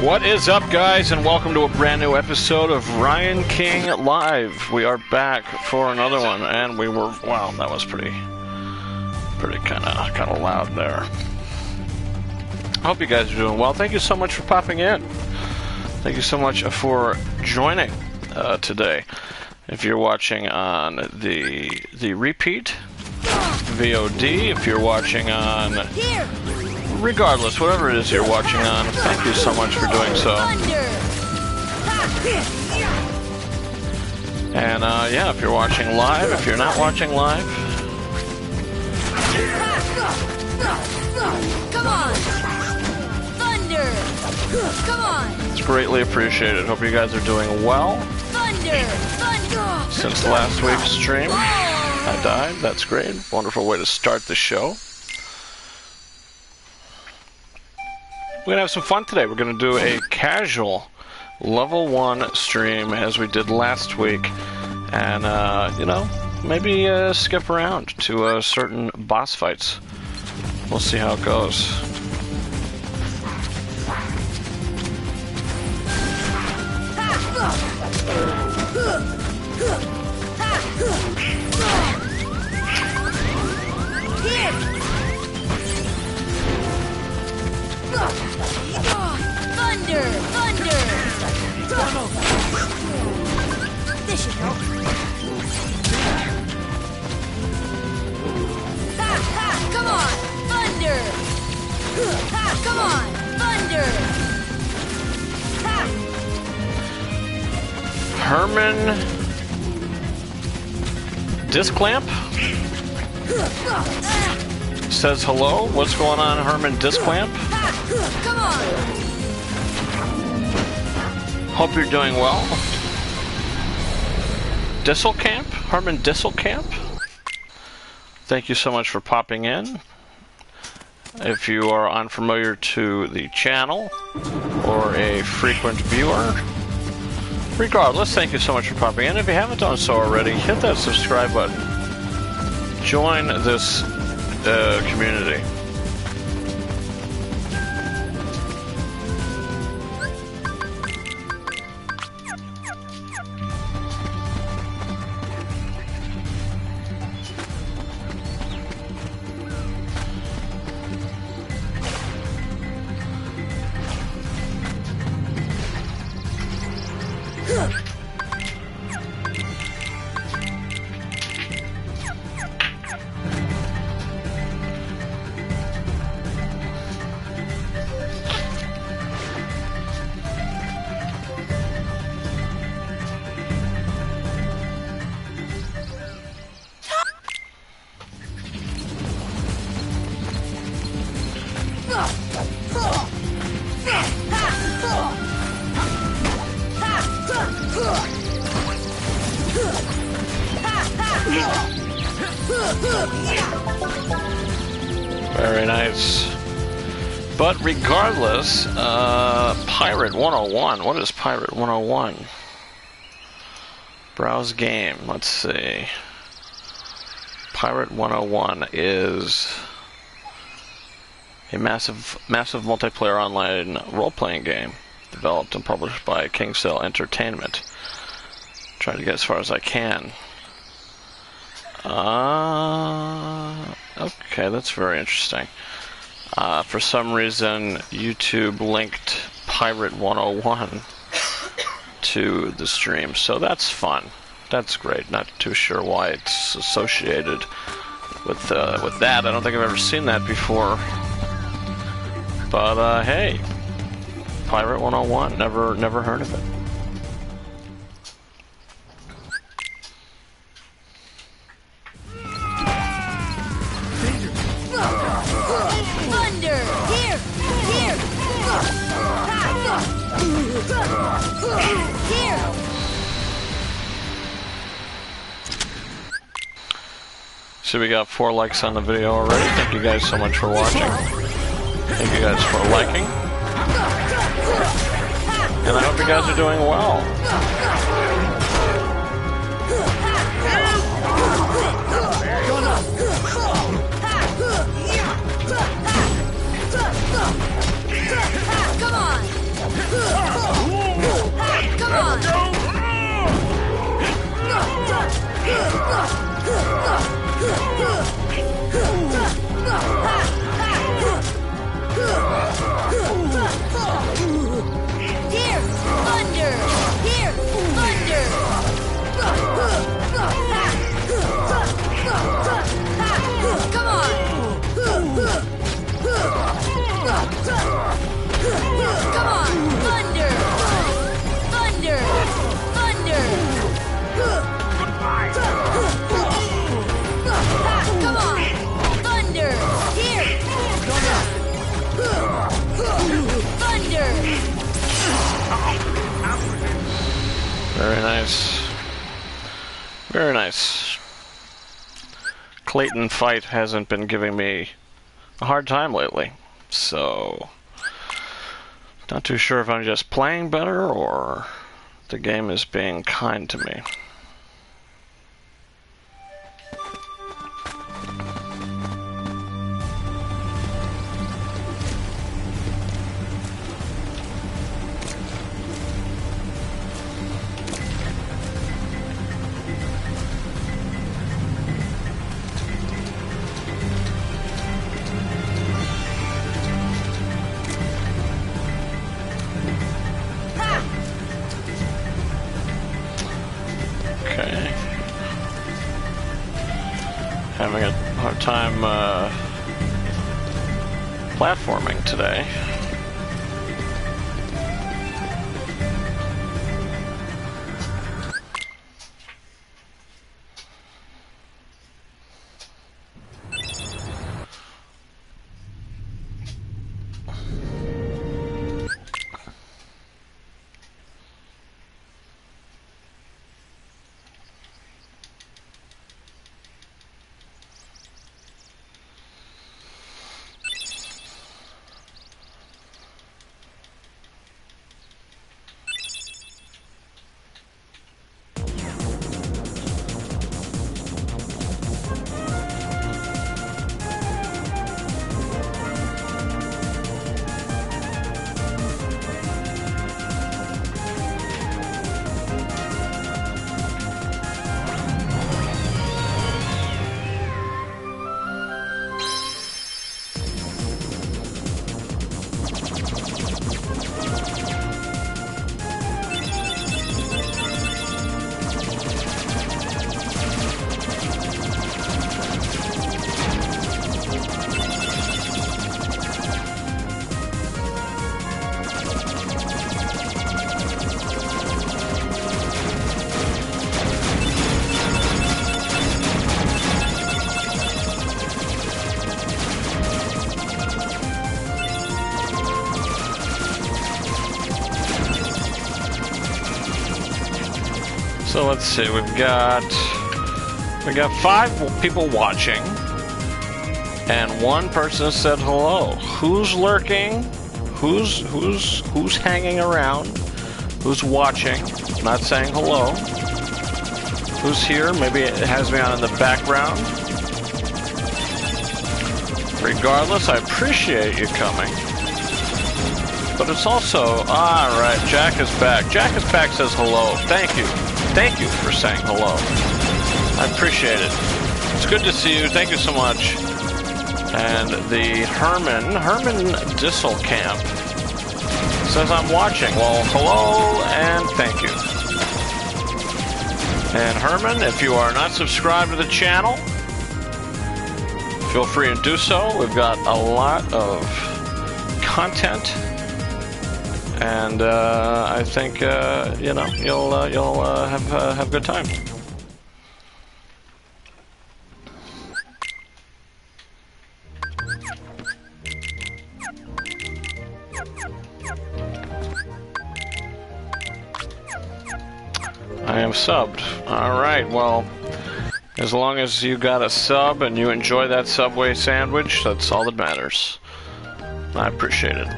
What is up, guys, and welcome to a brand new episode of Ryan King Live. We are back for another one, and we were, wow, that was pretty kind of loud there. I hope you guys are doing well. Thank you so much for popping in. Thank you so much for joining today. If you're watching on the repeat VOD, if you're watching on, regardless, whatever it is you're watching on, thank you so much for doing so. And yeah, if you're watching live, if you're not watching live, come on, thunder, come on. It's greatly appreciated. Hope you guys are doing well. Thunder, thunder. Since last week's stream, I died. That's great. Wonderful way to start the show. We're gonna have some fun today. We're gonna do a casual level 1 stream as we did last week, and you know, maybe skip around to certain boss fights. We'll see how it goes. Thunder! Thunder! This should help. Ha! Ha! Come on! Thunder! Ha! Come on! Thunder! Ha! Herman Disclamp says hello. What's going on, Herman Disclamp? Come on! Hope you're doing well. Disselkamp? Herman Disselkamp? Thank you so much for popping in. If you are unfamiliar to the channel or a frequent viewer, regardless, thank you so much for popping in. If you haven't done so already, hit that subscribe button. Join this community. Very nice. But regardless, Pirate 101. What is Pirate 101? Browse game. Let's see. Pirate 101 is a massive multiplayer online role-playing game developed and published by Kingsale Entertainment. Trying to get as far as I can. Okay, that's very interesting. For some reason, YouTube linked Pirate 101 to the stream, so that's fun. That's great. Not too sure why it's associated with that. I don't think I've ever seen that before. But hey, Pirate 101. Never heard of it. Thunder! Here! Here! Here! So we got 4 likes on the video already. Thank you guys so much for watching. Thank you guys for liking. And I hope you guys are doing well. Come on! nice. Very nice. Clayton Fight hasn't been giving me a hard time lately, so not too sure if I'm just playing better or the game is being kind to me. Having a hard time platforming today. So let's see, we got 5 people watching, and 1 person said hello. Who's lurking? Who's hanging around? Who's watching? Not saying hello. Who's here? Maybe it has me on in the background. Regardless, I appreciate you coming. But it's also, alright, Jack is back. Jack is back says hello. Thank you. Thank you for saying hello. I appreciate it. It's good to see you. Thank you so much. And the Herman Disselkamp says I'm watching. Well, hello and thank you. And Herman, if you are not subscribed to the channel, feel free to do so. We've got a lot of content. And I think you know you'll have a good time. I am subbed. All right. Well, as long as you got a sub and you enjoy that Subway sandwich, that's all that matters. I appreciate it.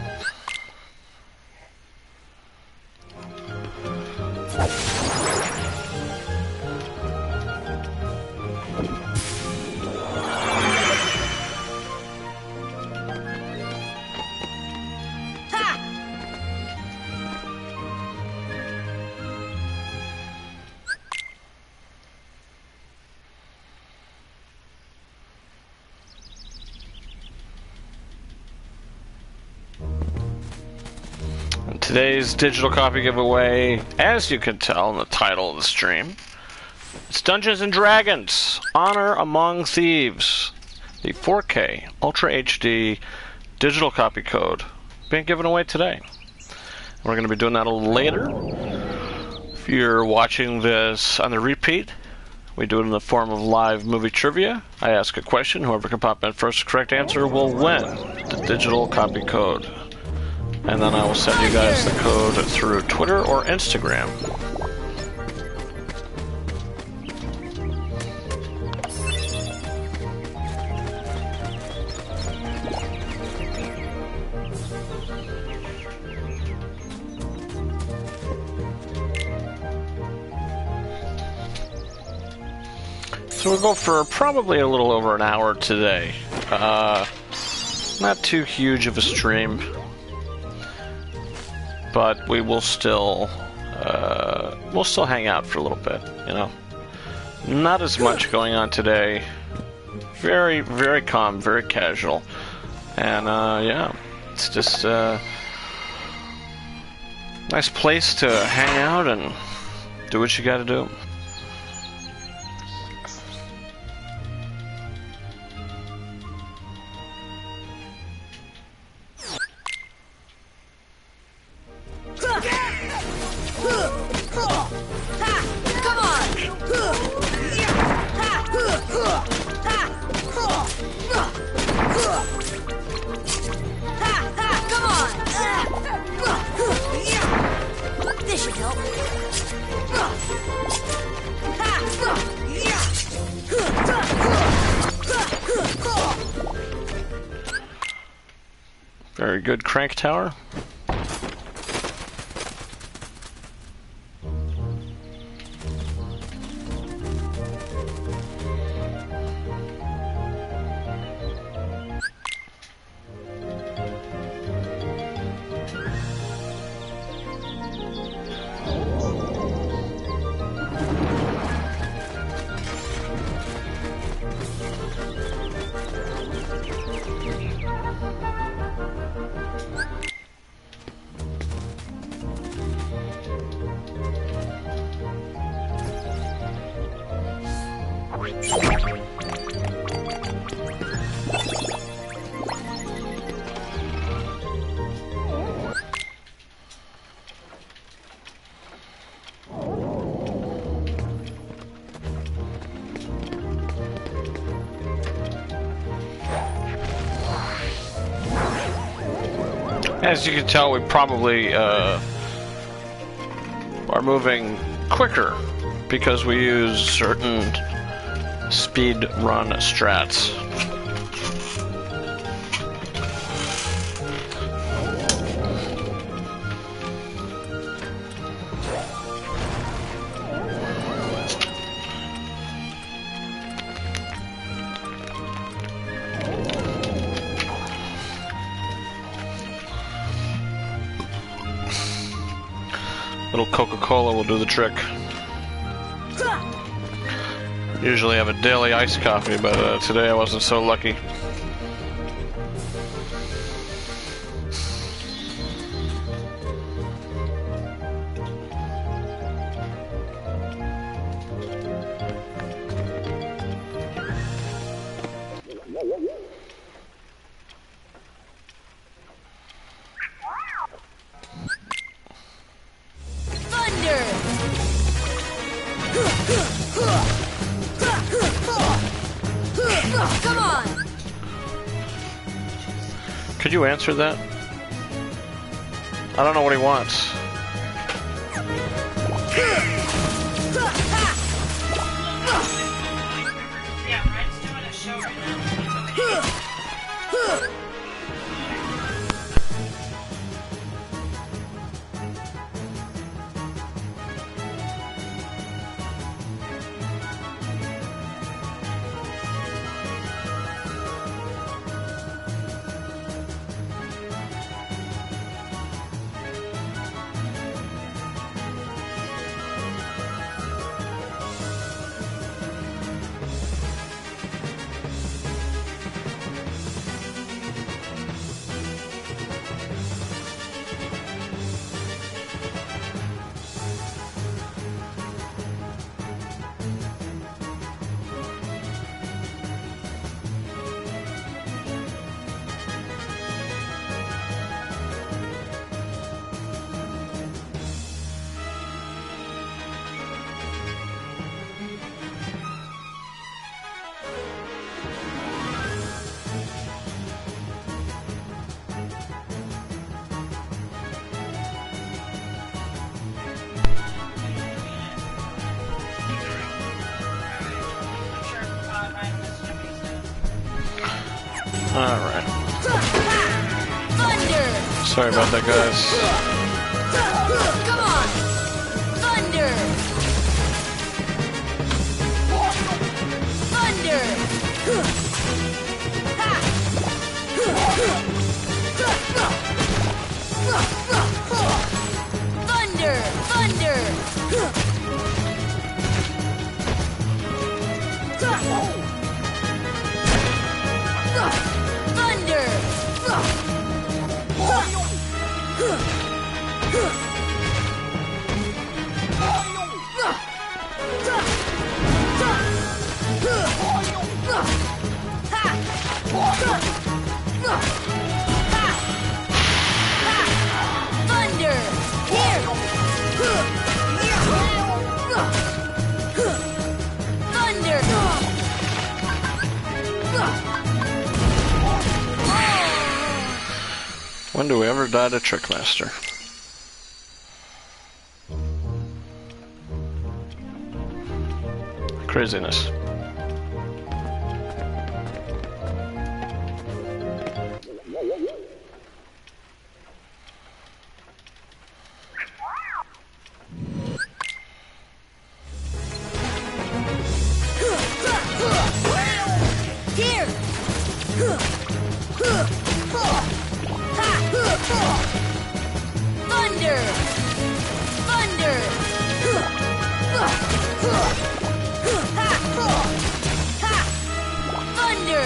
Today's digital copy giveaway, as you can tell in the title of the stream, it's Dungeons & Dragons, Honor Among Thieves, the 4K Ultra HD digital copy code being given away today. We're going to be doing that a little later. If you're watching this on the repeat, we do it in the form of live movie trivia. I ask a question, whoever can pop in first, the correct answer will win the digital copy code. And then I will send you guys the code through Twitter or Instagram. So we'll go for probably a little over an hour today. Not too huge of a stream, but we will still hang out for a little bit, you know. Not as much going on today. Very, very calm, very casual. And, yeah, it's just a nice place to hang out and do what you gotta do. Very good crank tower. As you can tell, we probably are moving quicker because we use certain speed run strats. Little Coca-Cola will do the trick. Usually have a daily iced coffee, but today I wasn't so lucky. Come on! Could you answer that? I don't know what he wants. Yeah, Red's doing a show right now. Alright. Thunder! Sorry about that, guys. Come on! Thunder! Thunder! Thunder! Here! Thunder! When do we ever die to Trickmaster? Craziness. Here! Thunder! Thunder! Thunder!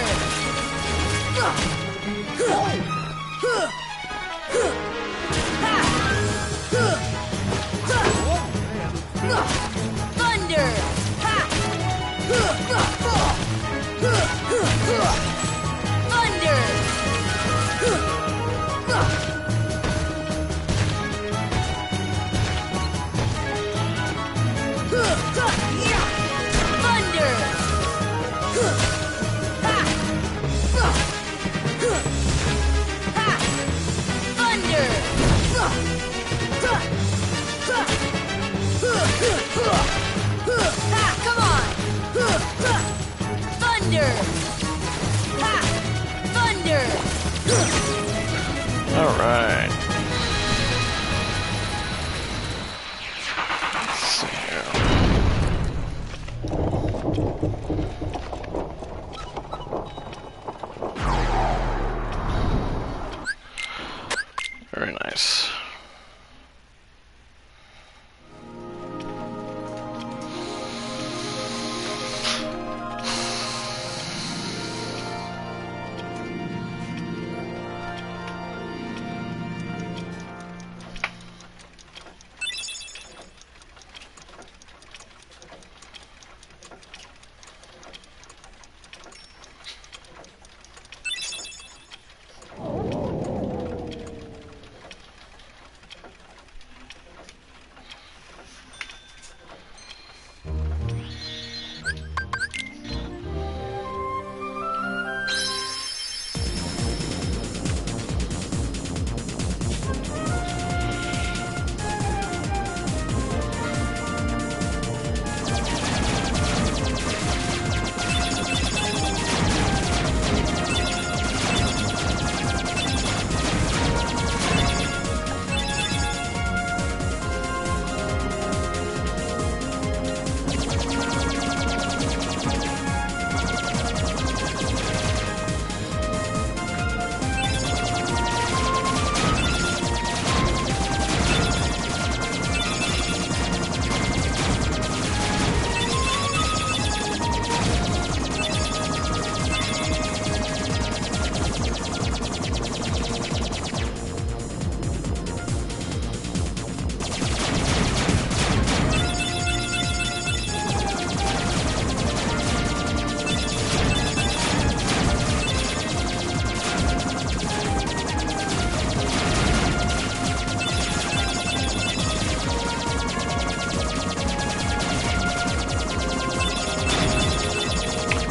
Thunder! Come on! Thunder! Thunder! All right. Let's see here. Very nice.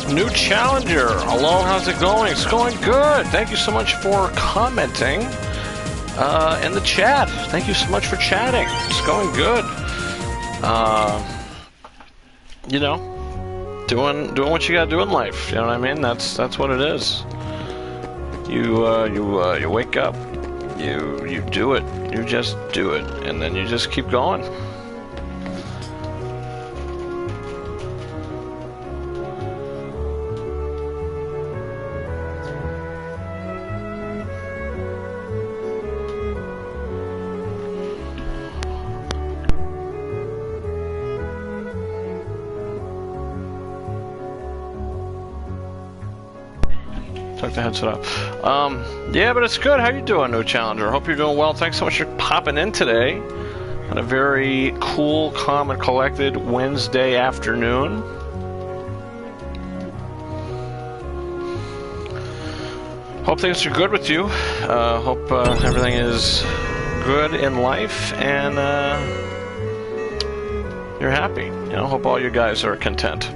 New challenger. Hello, how's it going? It's going good. Thank you so much for commenting in the chat. Thank you so much for chatting. It's going good. You know, doing what you gotta do in life. You know what I mean? That's what it is. You wake up, you do it. You just do it, and then you just keep going. Took the headset off. Yeah, but it's good. How you doing, New Challenger? Hope you're doing well. Thanks so much for popping in today on a very cool, calm, and collected Wednesday afternoon. Hope things are good with you. Hope everything is good in life and you're happy. You know, hope all you guys are content.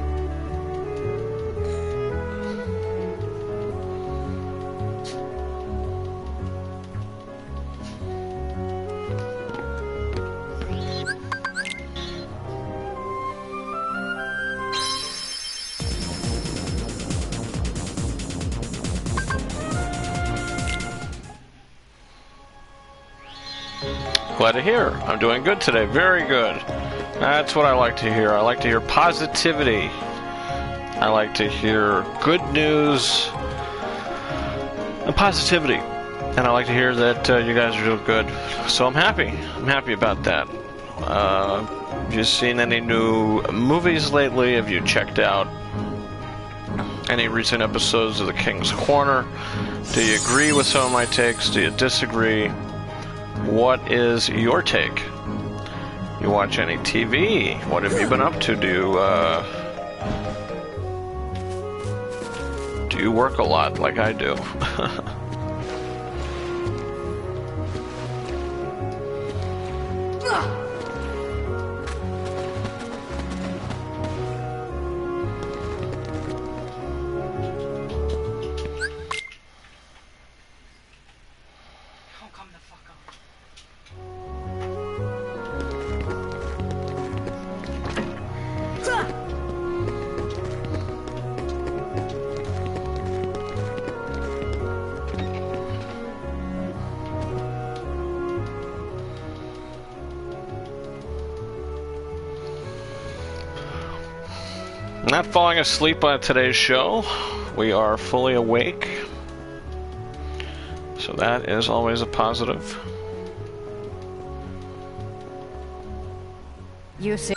Glad to hear. I'm doing good today. Very good. That's what I like to hear. I like to hear positivity. I like to hear good news and positivity. And I like to hear that you guys are doing good. So I'm happy. I'm happy about that. Have you seen any new movies lately? Have you checked out any recent episodes of The King's Corner? Do you agree with some of my takes? Do you disagree? What is your take? You watch any TV? What have you been up to? Do you work a lot like I do? Not falling asleep on today's show. We are fully awake. So that is always a positive. You see.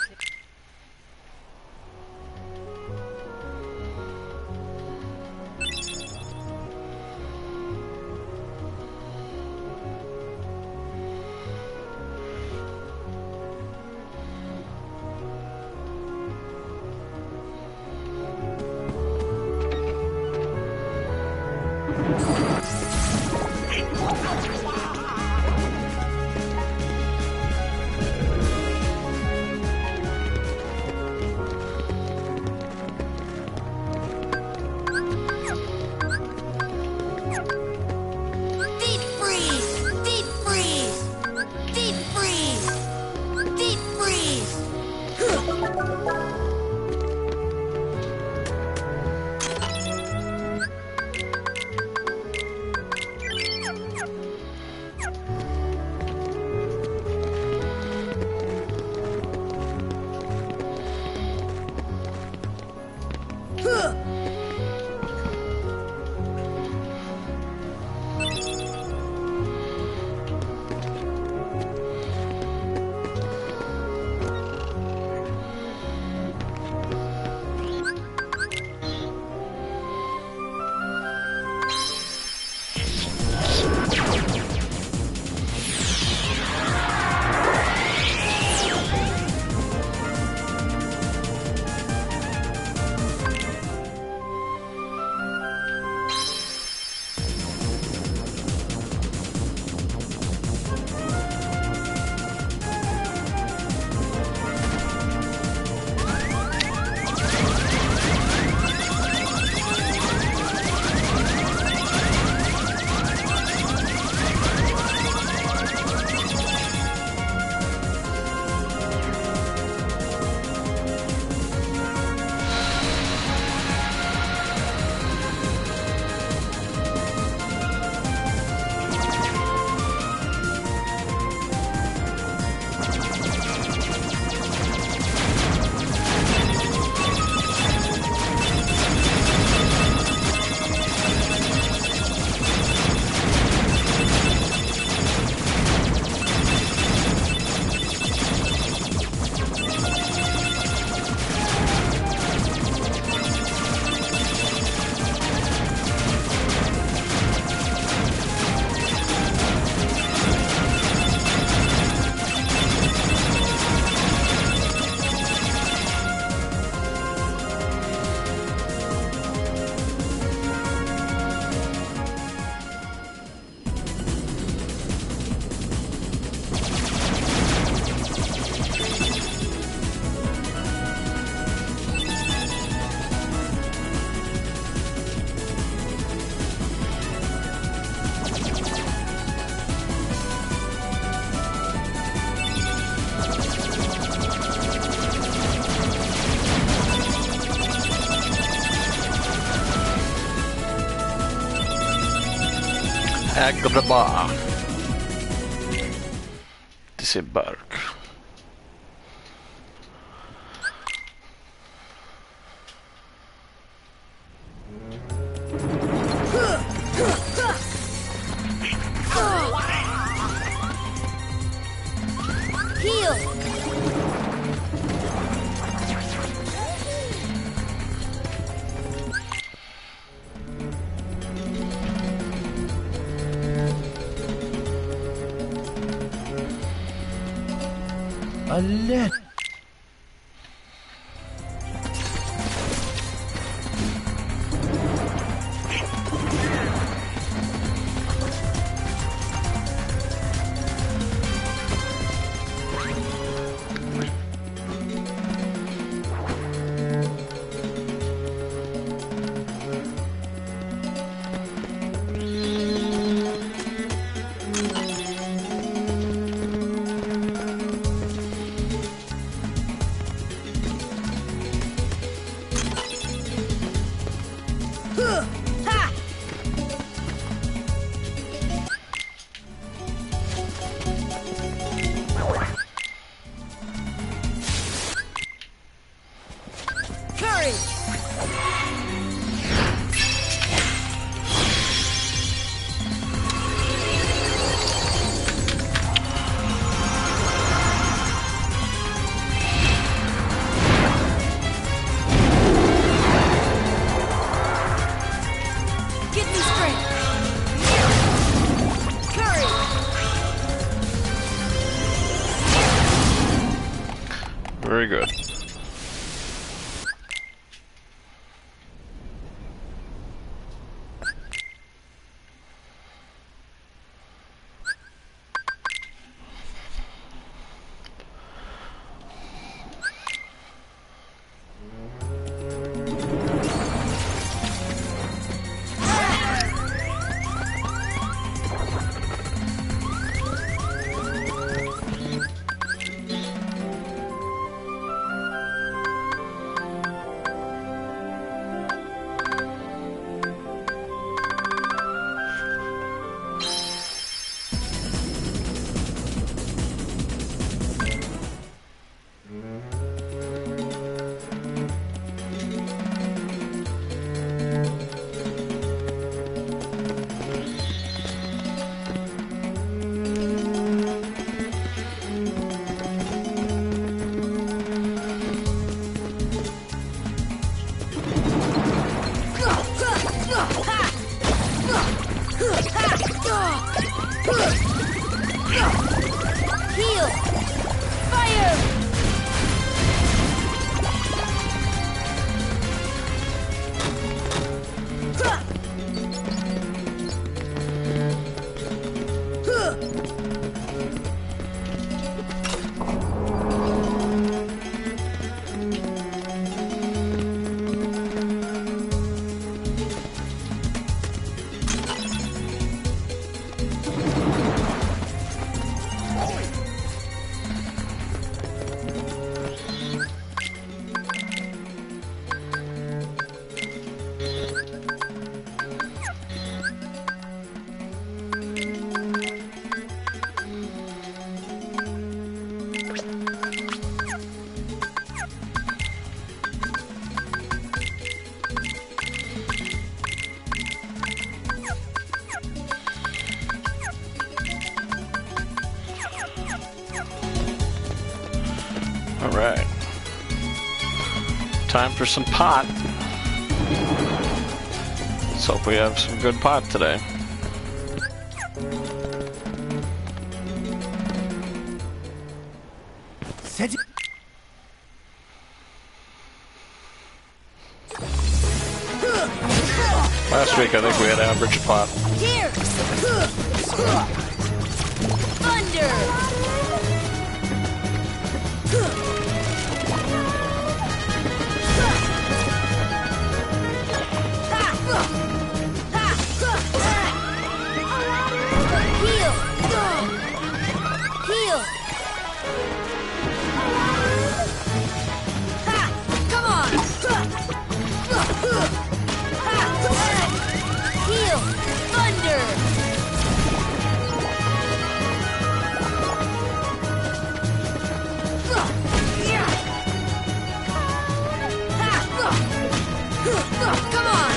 Agrabah. Disembark. Heal. Allah. Very good. Heal! Fire! All right. Time for some pot. Let's hope we have some good pot today. Set it. Last week I think we had average pot. Here! Thunder! Heal! Thunder! Come on!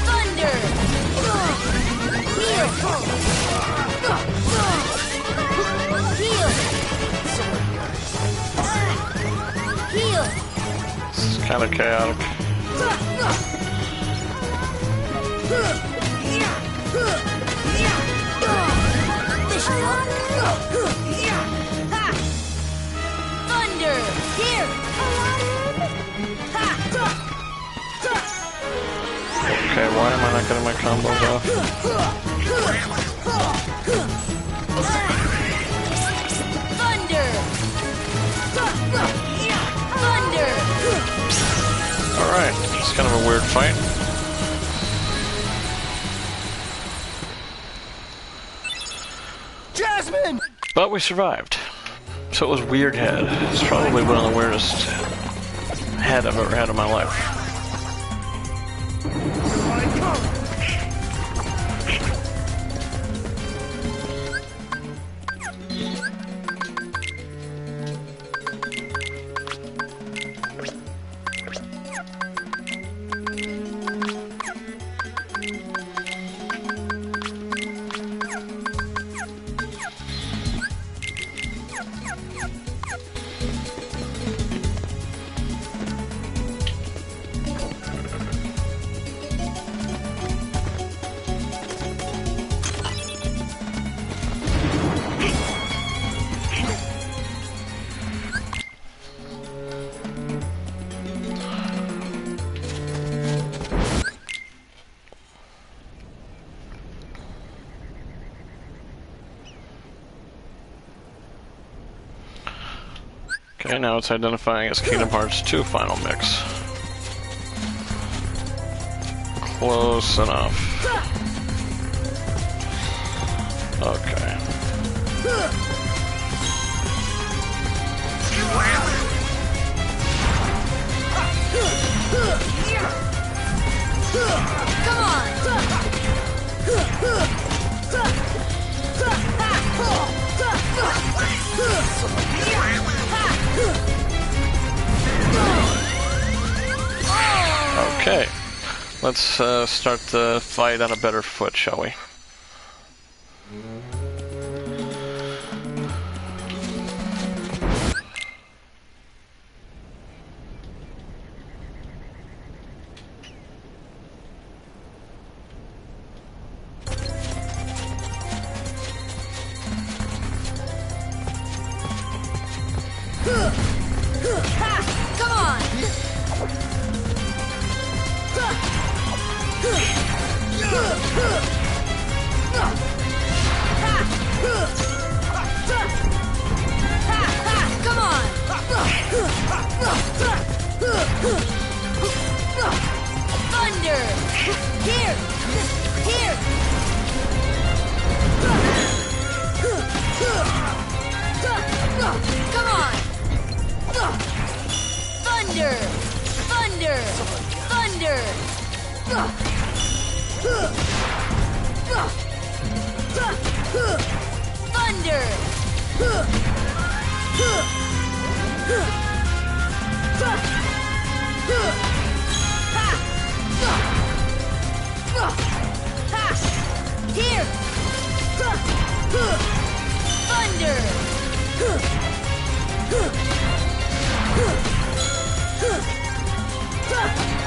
Thunder! Heal! Heal! Heal! This is kind of chaotic. Thunder! Here! Okay, why am I not getting my combos off? Thunder! Thunder! Alright, it's kind of a weird fight. Jasmine! But we survived. So it was Weird Head. It's probably one of the weirdest head I've ever had in my life. Okay, now it's identifying as Kingdom Hearts 2 Final Mix. Close enough. Okay. Come on! Okay. Let's start the fight on a better foot, shall we? Come on! Come on! Thunder! Here! Here! Come on! Thunder! Thunder! Thunder! Thunder! Here! Thunder!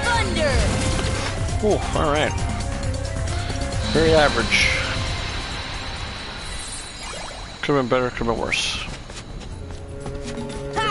Thunder! Ooh, alright. Very average. Could have been better, could have been worse. Ha!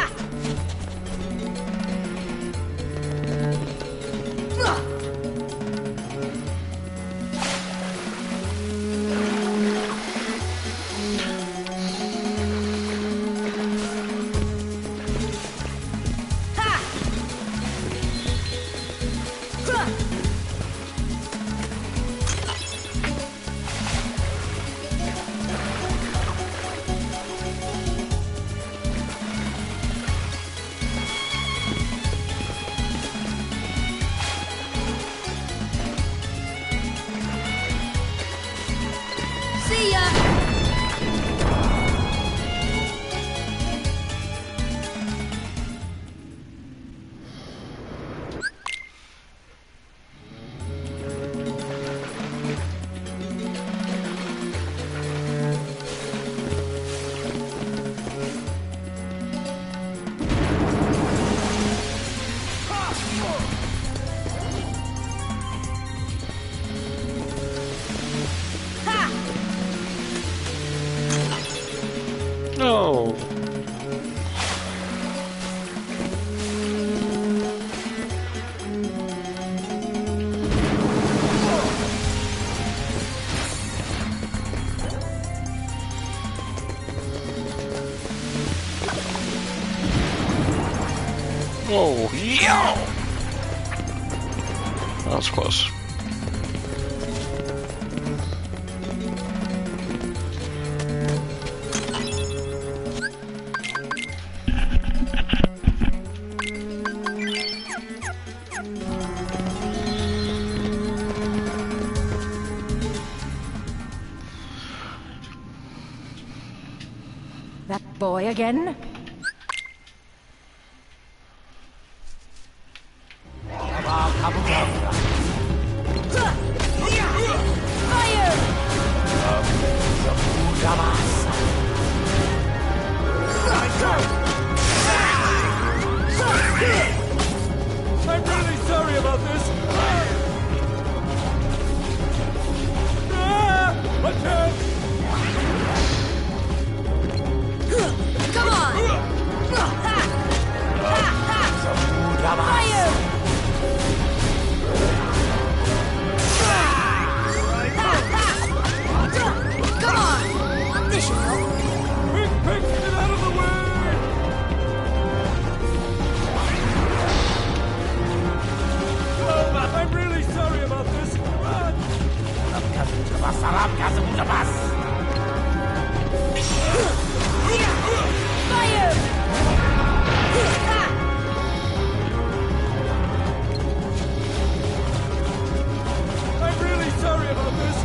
Oh, yo! That was close. That boy again? Fire! I'm really sorry about this. Watch out! Come on! Ha! Ha! Fire! Come on! This should help. Quick, get out of the way! Oh, I'm really sorry about this. Fire! Ha! I'm really sorry about this.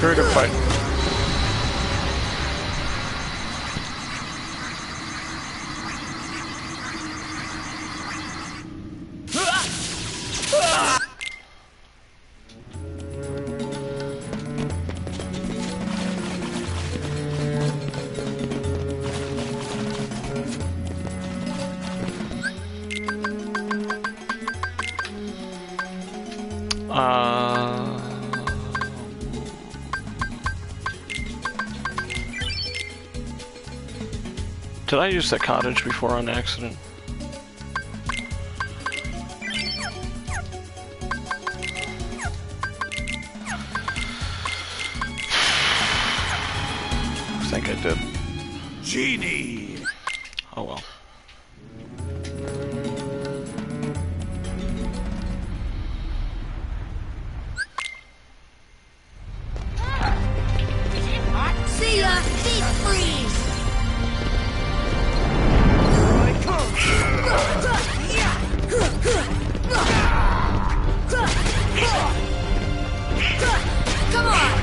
Very good fight. Did I use that cottage before on accident? I think I did. Genie! Oh well. See ya! Deep freeze! Come on!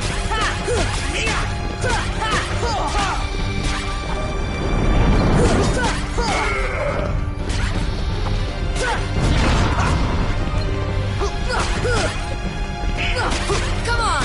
Come on! Come on!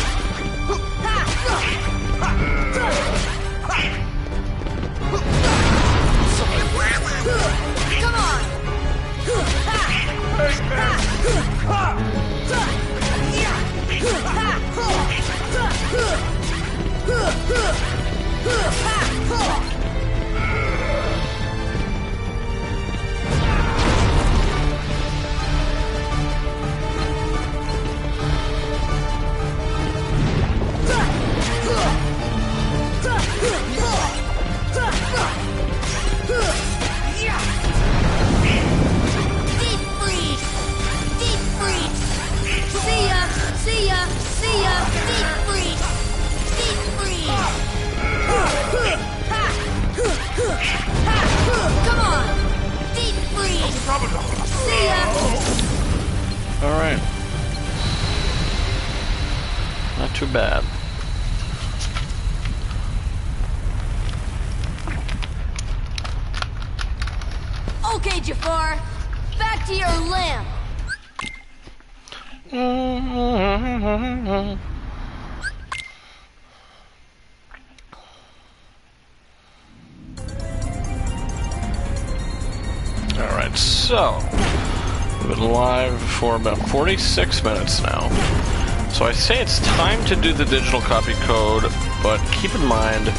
Deep freeze! Deep freeze! See ya! See ya! See ya! Deep freeze! Deep freeze! Come on! Deep freeze! See ya! All right. Not too bad. Okay, Jafar. Back to your lamp. Alright, so we've been live for about 46 minutes now. So I say it's time to do the digital copy code, but keep in mind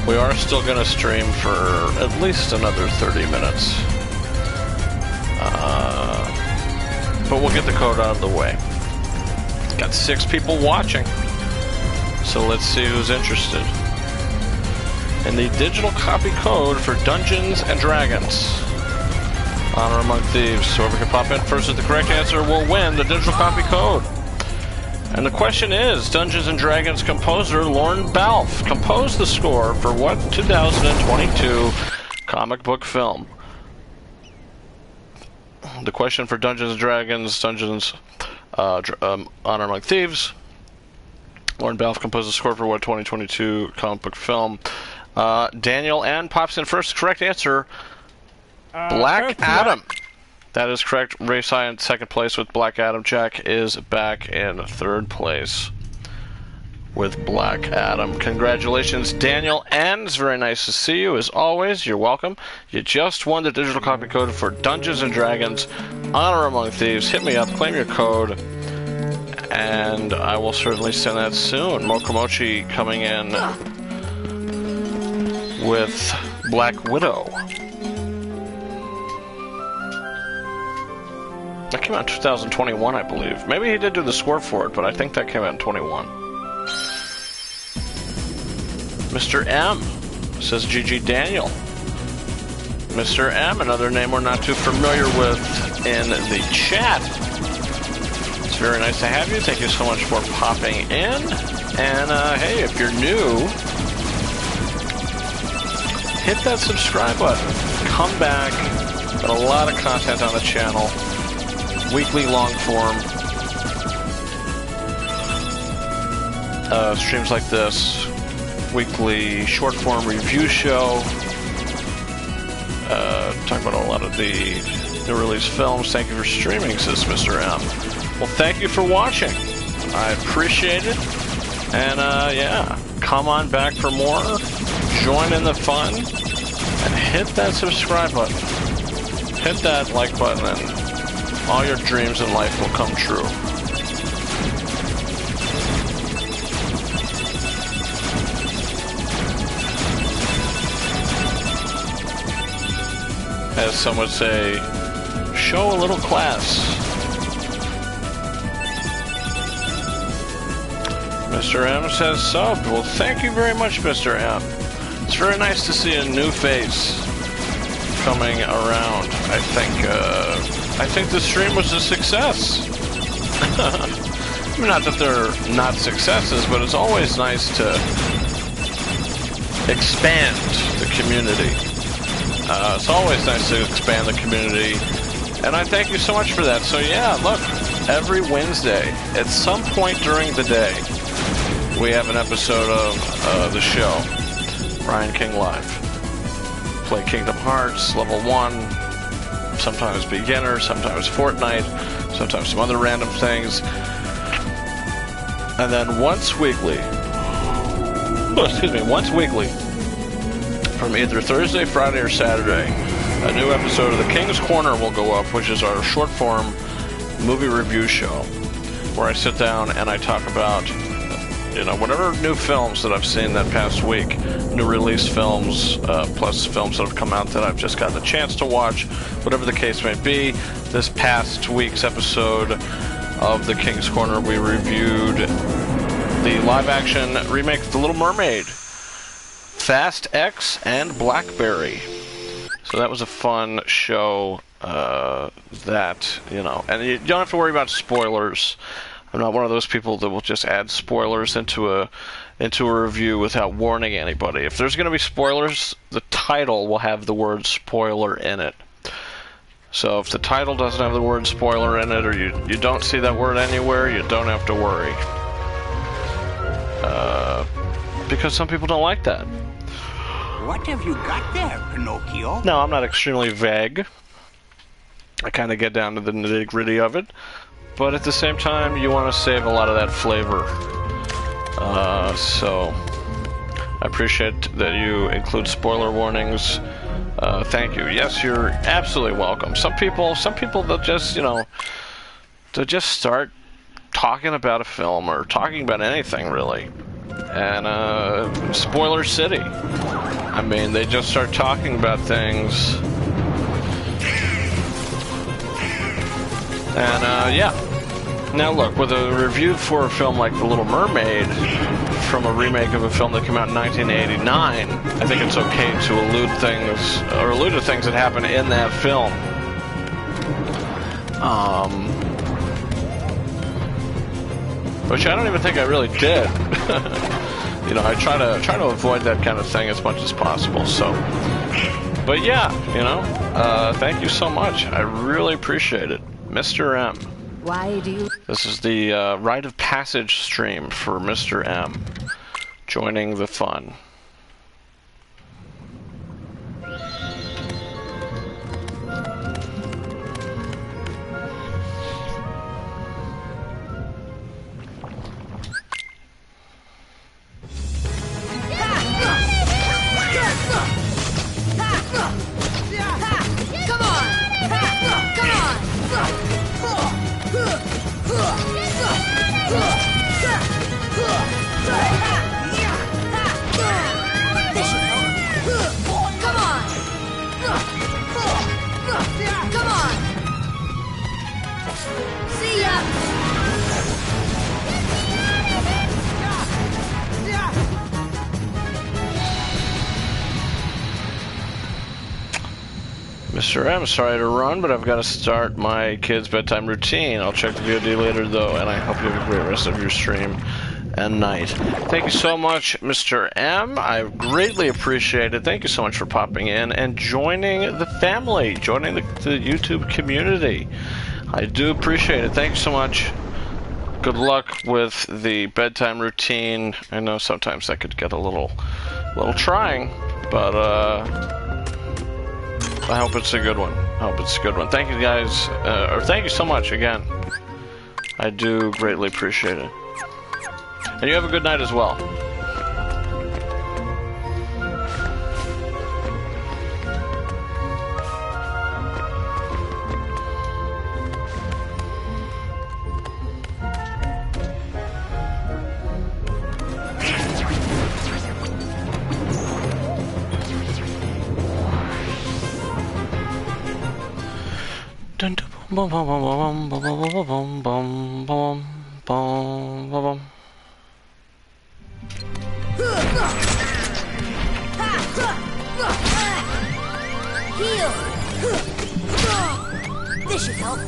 we are still going to stream for at least another 30 minutes. But we'll get the code out of the way. Got 6 people watching, so let's see who's interested. in the digital copy code for Dungeons and Dragons. Honor Among Thieves. Whoever can pop in first with the correct answer will win the digital copy code. And the question is, Dungeons and Dragons composer Lorne Balfe composed the score for what 2022 comic book film? The question for Dungeons and Dragons, Honor Among Thieves. Lorne Balfe composed the score for what 2022 comic book film? Daniel N. pops in first. Correct answer, Black Adam. That is correct. Ray Sai in second place with Black Adam. Jack is back in third place with Black Adam. Congratulations, Daniel N. It's very nice to see you, as always. You're welcome. You just won the digital copy code for Dungeons and Dragons Honor Among Thieves. Hit me up, claim your code, and I will certainly send that soon. Mokomochi coming in with Black Widow. That came out in 2021, I believe. Maybe he did do the score for it, but I think that came out in 21. Mr. M says GG Daniel. Mr. M, another name we're not too familiar with in the chat. It's very nice to have you. Thank you so much for popping in. And hey, if you're new, hit that subscribe button. Come back. Got a lot of content on the channel. Weekly long form streams like this, weekly short form review show, talking about a lot of the new release films. Thank you for streaming, says Mr. M. Well, thank you for watching. I appreciate it. And yeah, come on back for more. Join in the fun and hit that subscribe button. Hit that like button and all your dreams in life will come true. As some would say, show a little class. Mr. M says subbed. Well, thank you very much, Mr. M. It's very nice to see a new face coming around. I think the stream was a success. I mean, not that they're not successes, but it's always nice to expand the community. It's always nice to expand the community, and I thank you so much for that. So yeah, look, every Wednesday, at some point during the day, we have an episode of the show, Ryan King Live. Play Kingdom Hearts, level 1, sometimes beginner, sometimes Fortnite, sometimes some other random things. And then once weekly, from either Thursday, Friday, or Saturday, a new episode of The King's Corner will go up, which is our short form movie review show, where I sit down and I talk about, you know, whatever new films that I've seen that past week, new release films, plus films that have come out that I've just gotten a chance to watch, whatever the case may be. This past week's episode of The King's Corner, we reviewed the live-action remake of The Little Mermaid, Fast X, and Blackberry. So that was a fun show that, you know, and you don't have to worry about spoilers. I'm not one of those people that will just add spoilers into a review without warning anybody. If there's going to be spoilers, the title will have the word spoiler in it. So if the title doesn't have the word spoiler in it, or you don't see that word anywhere, you don't have to worry. Because some people don't like that. What have you got there, Pinocchio? No, I'm not extremely vague. I kind of get down to the nitty-gritty of it. But at the same time, you want to save a lot of that flavor. So I appreciate that you include spoiler warnings. Thank you. Yes, you're absolutely welcome. Some people, they'll just, you know, they'll just start talking about a film or talking about anything, really. And spoiler city. I mean, they just start talking about things. And yeah. Now look, with a review for a film like The Little Mermaid, from a remake of a film that came out in 1989, I think it's okay to allude to things that happen in that film. Which I don't even think I really did. You know, I try to avoid that kind of thing as much as possible. So, but yeah, you know, thank you so much. I really appreciate it, Mr. M. Why do you... This is the rite of passage stream for Mr. M. Joining the fun. Mr. M, sorry to run, but I've got to start my kids' bedtime routine. I'll check the VOD later, though, and I hope you have a great rest of your stream and night. Thank you so much, Mr. M. I greatly appreciate it. Thank you so much for popping in and joining the family, joining the YouTube community. I do appreciate it. Thank you so much. Good luck with the bedtime routine. I know sometimes that could get a little trying, but I hope it's a good one. Thank you guys, or thank you so much again. I do greatly appreciate it. And you have a good night as well. Bum bum bum bum bum bum bum bum bum. Heal. This should help.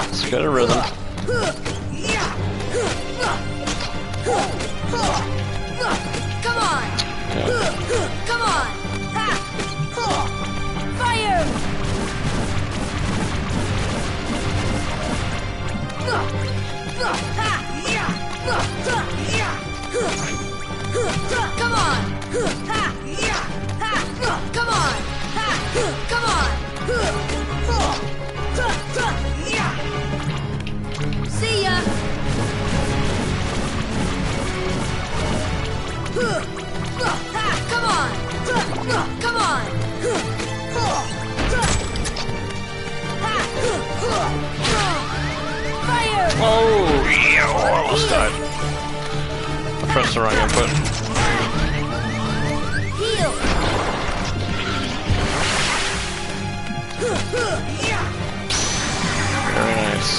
It's got a rhythm. Come on. Yeah. Come on. Fire. Come on! Come on! Come on! See ya! Come on! Come on! Fire! Oh, yeah, I almost died. I pressed the wrong input. Heal! Very nice.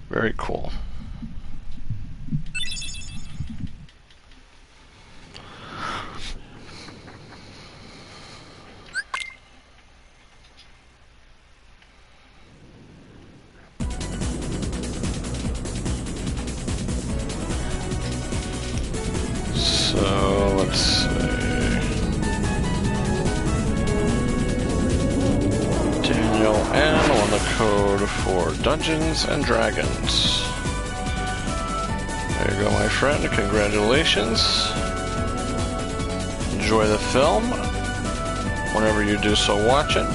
Very cool. So let's see. Daniel N won the code for Dungeons and Dragons. There you go, my friend. Congratulations. Enjoy the film. Whenever you do so, watch it.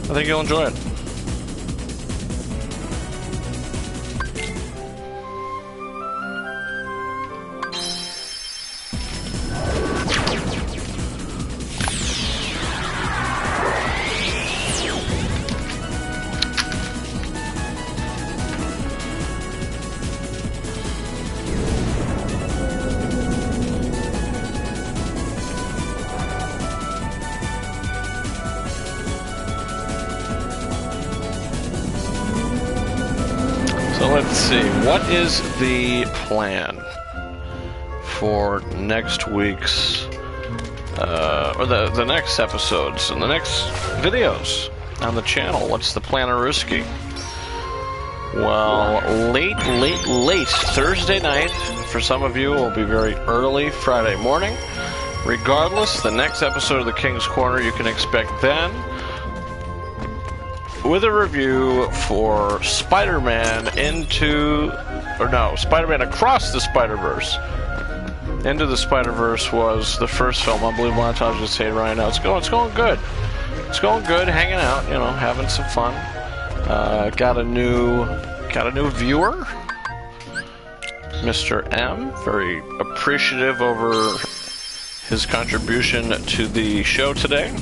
I think you'll enjoy it. Let's see. What is the plan for next week's, or the next episodes and the next videos on the channel? What's the plan, Aruski? Well, late Thursday night. For some of you, it will be very early Friday morning. Regardless, the next episode of the King's Corner you can expect then, with a review for Spider-Man Spider-Man Across the Spider-Verse. Into the Spider-Verse was the first film. Unbelievable Montage, just saying right now. It's going good. It's going good, hanging out, having some fun. Got a new viewer, Mr. M. Very appreciative over his contribution to the show today.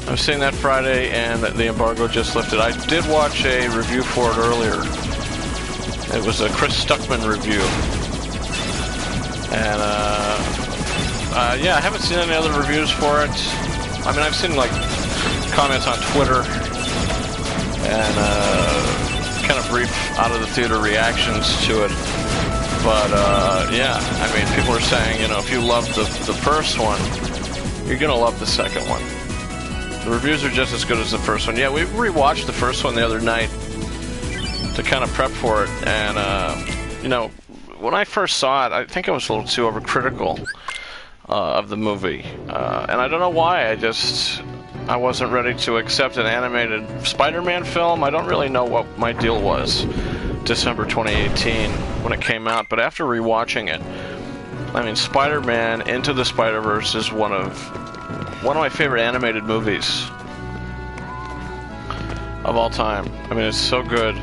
I was saying that Friday, and the embargo just lifted. I did watch a review for it earlier. It was a Chris Stuckman review. And, yeah, I haven't seen any other reviews for it. I mean, I've seen, comments on Twitter and, kind of brief out-of-the-theater reactions to it. But, yeah, I mean, people are saying, if you love the first one, you're gonna love the second one. The reviews are just as good as the first one. Yeah, we rewatched the first one the other night to kind of prep for it, and, when I first saw it, I think I was a little too overcritical of the movie, and I don't know why. I wasn't ready to accept an animated Spider-Man film. I don't really know what my deal was December 2018 when it came out, but after rewatching it, I mean, Spider-Man Into the Spider-Verse is one of my favorite animated movies of all time. I mean, it's so good.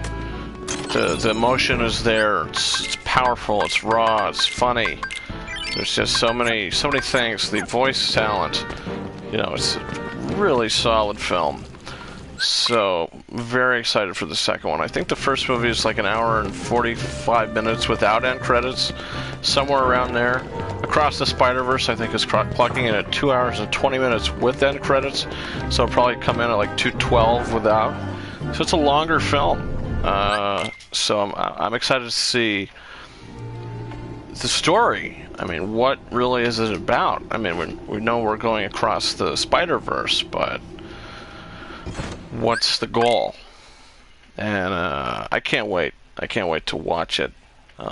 The emotion is there. It's powerful. It's raw. It's funny. There's just so many things. The voice talent. It's a really solid film. So, very excited for the second one. I think the first movie is like an hour and 45 minutes without end credits. Somewhere around there. Across the Spider-Verse, I think, is clocking in at 2 hours and 20 minutes with end credits. So it'll probably come in at like 2:12 without. So it's a longer film. So I'm excited to see the story. I mean, what really is it about? I mean, we know we're going across the Spider-Verse, but what's the goal? And I can't wait. I can't wait to watch it. 2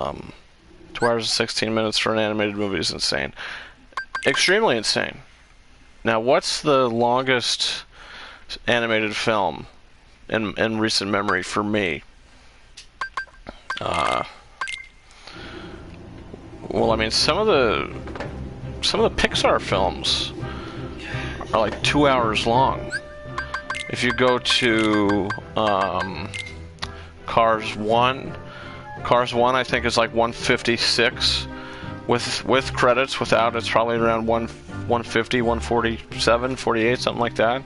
hours and 16 minutes for an animated movie is insane. Extremely insane. Now, what's the longest animated film in recent memory for me? Well, I mean, some of the Pixar films are like 2 hours long. If you go to Cars 1, I think is like 156 with credits. Without, it's probably around 150, 147, 48, something like that.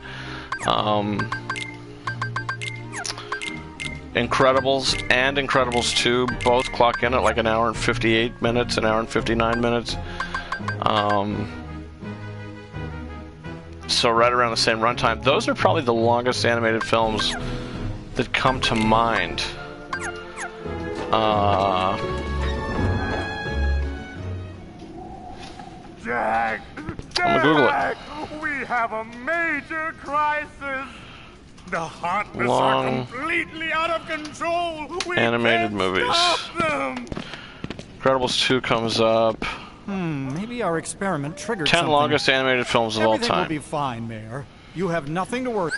Incredibles and Incredibles 2 both clock in at like an hour and 58 minutes, an hour and 59 minutes. So right around the same runtime. Those are probably the longest animated films that come to mind. Jack! I'm gonna Google it. We have a major crisis! The Heartless Long are completely out of control! We animated can't movies. stop them! Incredibles 2 comes up. Maybe our experiment triggered 10 something. longest animated films of all Everything will time. be fine, Mayor. You have nothing to worry.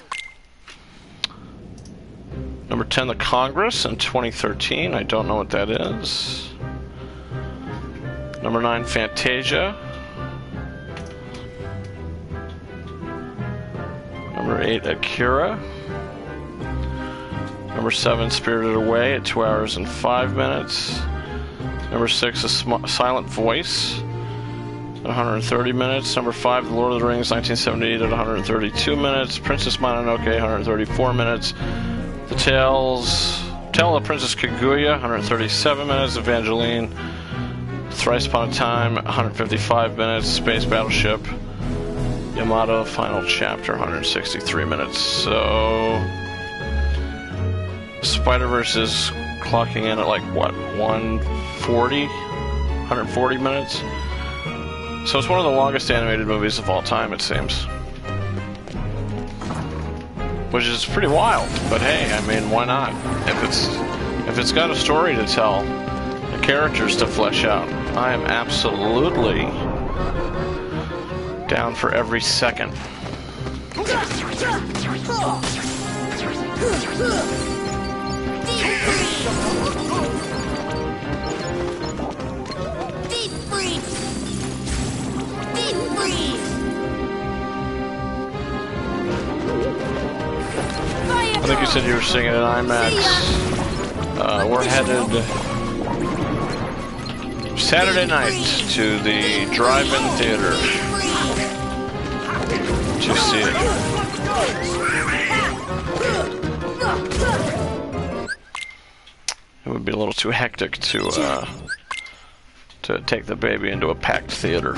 Number 10, The Congress in 2013. I don't know what that is. Number 9, Fantasia. Number 8, Akira. Number 7, Spirited Away at 2 hours and 5 minutes. Number 6, A Silent Voice at 130 minutes. Number 5, The Lord of the Rings, 1978 at 132 minutes. Princess Mononoke, 134 minutes. The Tale of Princess Kaguya, 137 minutes. Evangeline, Thrice Upon a Time, 155 minutes. Space Battleship, Yamato, Final Chapter, 163 minutes. So Spider-Verse is clocking in at like, what, 140 minutes? So it's one of the longest animated movies of all time, it seems. Which is pretty wild, but hey, I mean, why not? If it's got a story to tell, the characters to flesh out, I am absolutely down for every second. I think you said you were seeing it in IMAX. We're headed Saturday night to the drive-in theater to see it. It would be a little too hectic to take the baby into a packed theater.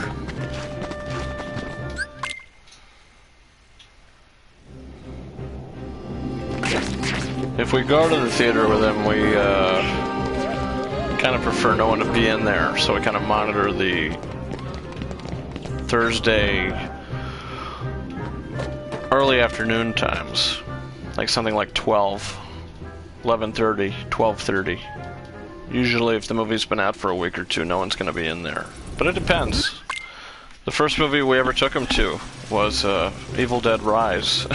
If we go to the theater with him, we kind of prefer no one to be in there, so we kind of monitor the Thursday early afternoon times, like something like 12, 11:30, 12:30. Usually if the movie's been out for a week or two, no one's going to be in there. But it depends. The first movie we ever took him to was Evil Dead Rise.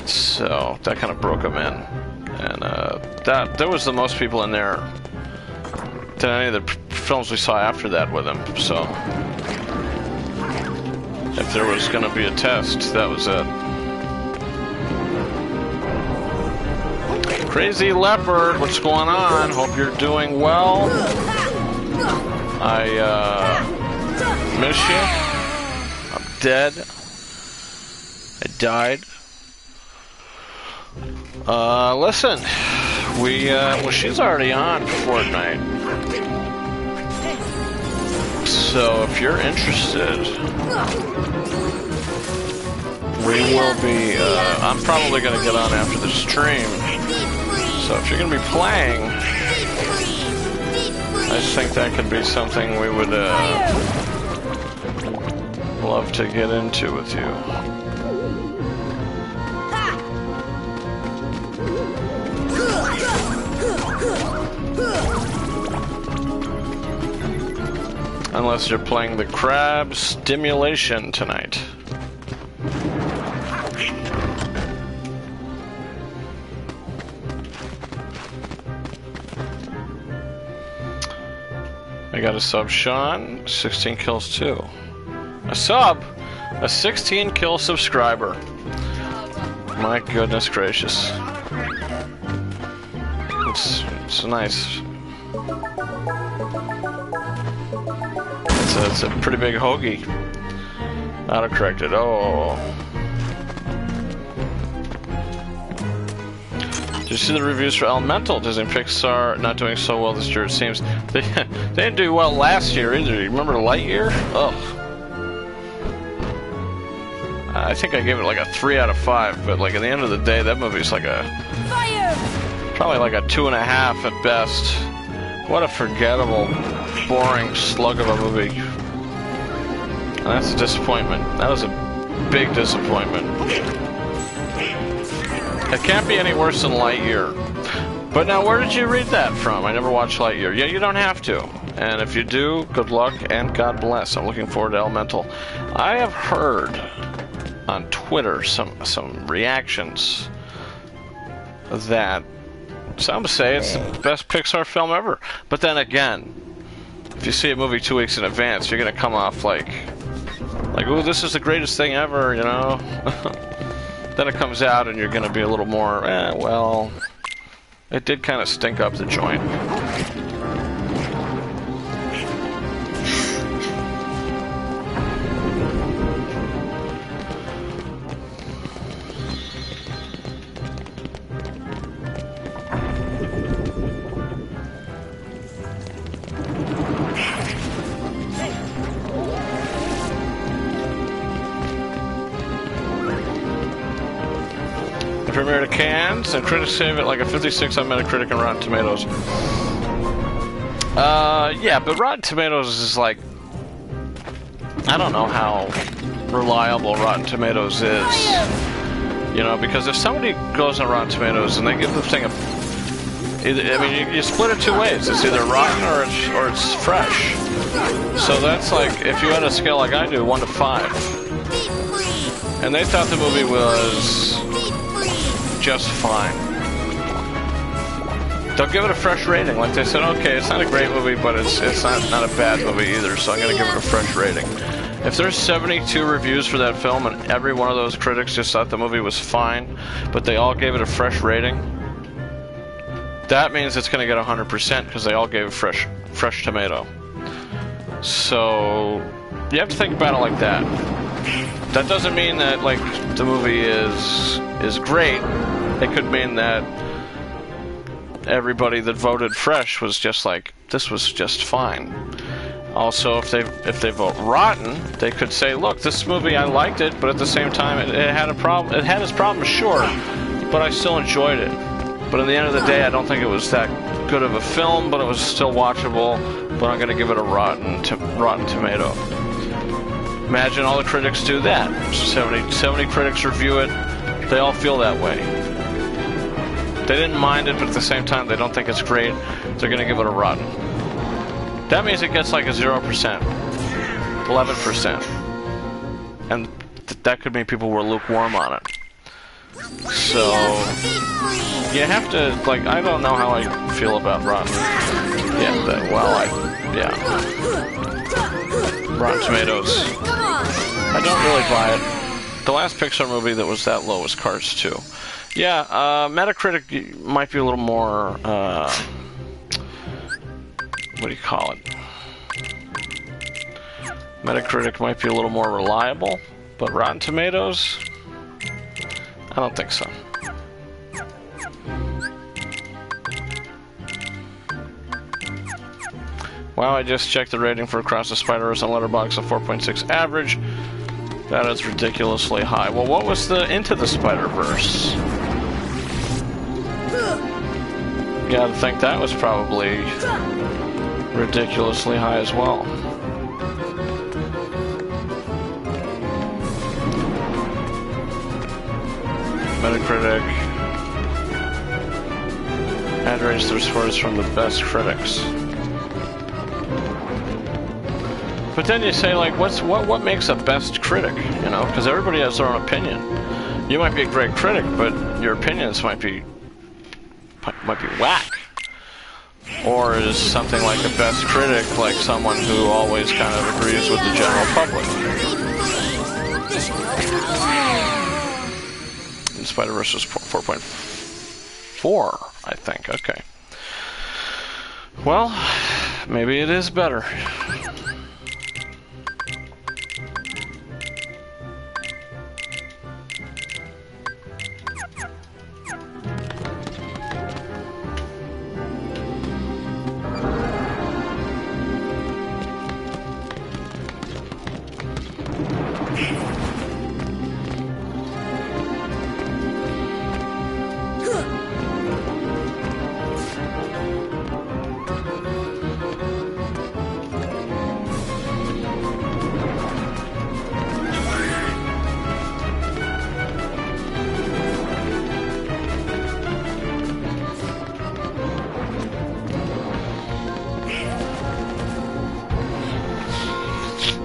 So that kind of broke him in. And there was the most people in there than any of the films we saw after that with him. So if there was going to be a test, that was it. Crazy Leopard, what's going on? Hope you're doing well. I miss you. I'm dead. I died. Listen, well, she's already on Fortnite. So if you're interested, we will be, I'm probably going to get on after the stream. So if you're going to be playing, I think that could be something we would love to get into with you. Unless you're playing the crab stimulation tonight. I got a sub, Sean. 16 kills too. A sub? A 16 kill subscriber. My goodness gracious. It's nice. It's a pretty big hoagie. Autocorrected. Oh. Did you see the reviews for Elemental? Disney Pixar not doing so well this year, it seems. They didn't do well last year either. You remember Lightyear? Ugh. I think I gave it like a 3 out of 5, but like at the end of the day, that movie's like a... probably like a 2.5 at best. What a forgettable, boring slug of a movie. And that's a disappointment. That was a big disappointment. It can't be any worse than Lightyear. But now, where did you read that from? I never watched Lightyear. Yeah, you don't have to. And if you do, good luck and God bless. I'm looking forward to Elemental. I have heard on Twitter some reactions that some say it's the best Pixar film ever. But then again, if you see a movie 2 weeks in advance, you're gonna come off like, ooh, this is the greatest thing ever, you know? Then it comes out and you're gonna be a little more, well, it did kind of stink up the joint. premiered at Cannes, and critics gave it like a 56 on Metacritic and Rotten Tomatoes. Yeah, but Rotten Tomatoes is like... I don't know how reliable Rotten Tomatoes is. You know, because if somebody goes on Rotten Tomatoes and they give the thing a... I mean, you split it two ways. It's either rotten or it's fresh. So that's like, if you had a scale like I do, 1 to 5. And they thought the movie was just fine. They'll give it a fresh rating. Like they said, okay, it's not a great movie, but it's not a bad movie either, so I'm going to give it a fresh rating. If there's 72 reviews for that film and every one of those critics just thought the movie was fine, but they all gave it a fresh rating, that means it's going to get 100% because they all gave it fresh tomato. So you have to think about it like that. That doesn't mean that like the movie is great. It could mean that everybody that voted fresh was just like, this was just fine. Also, if they vote rotten, they could say, look, this movie, I liked it, but at the same time it had a problem. It had its problems, sure, but I still enjoyed it. But at the end of the day, I don't think it was that good of a film, but it was still watchable. But I'm going to give it a rotten tomato. Imagine all the critics do that. 70 critics review it. They all feel that way. They didn't mind it, but at the same time, they don't think it's great. They're going to give it a rotten. That means it gets like a 0%, 11%. And that could mean people were lukewarm on it. So, you have to, like, I don't know how I feel about Rotten. Yeah, Rotten Tomatoes. I don't really buy it. The last Pixar movie that was that low was Cars 2. Yeah, Metacritic might be a little more, what do you call it? Metacritic might be a little more reliable, but Rotten Tomatoes, I don't think so. Wow, I just checked the rating for Across the Spider-Verse on Letterboxd, a 4.6 average. That is ridiculously high. Well, what was the Into the Spider-Verse? Gotta think that was probably ridiculously high as well. Metacritic. Ad rates their scores from the best critics. But then you say, like, what makes a best critic? You know, because everybody has their own opinion. You might be a great critic, but your opinions might be whack. Or is something like a best critic like someone who always kind of agrees with the general public? And Spider-Verse was 4.4, I think. Okay. Well, maybe it is better.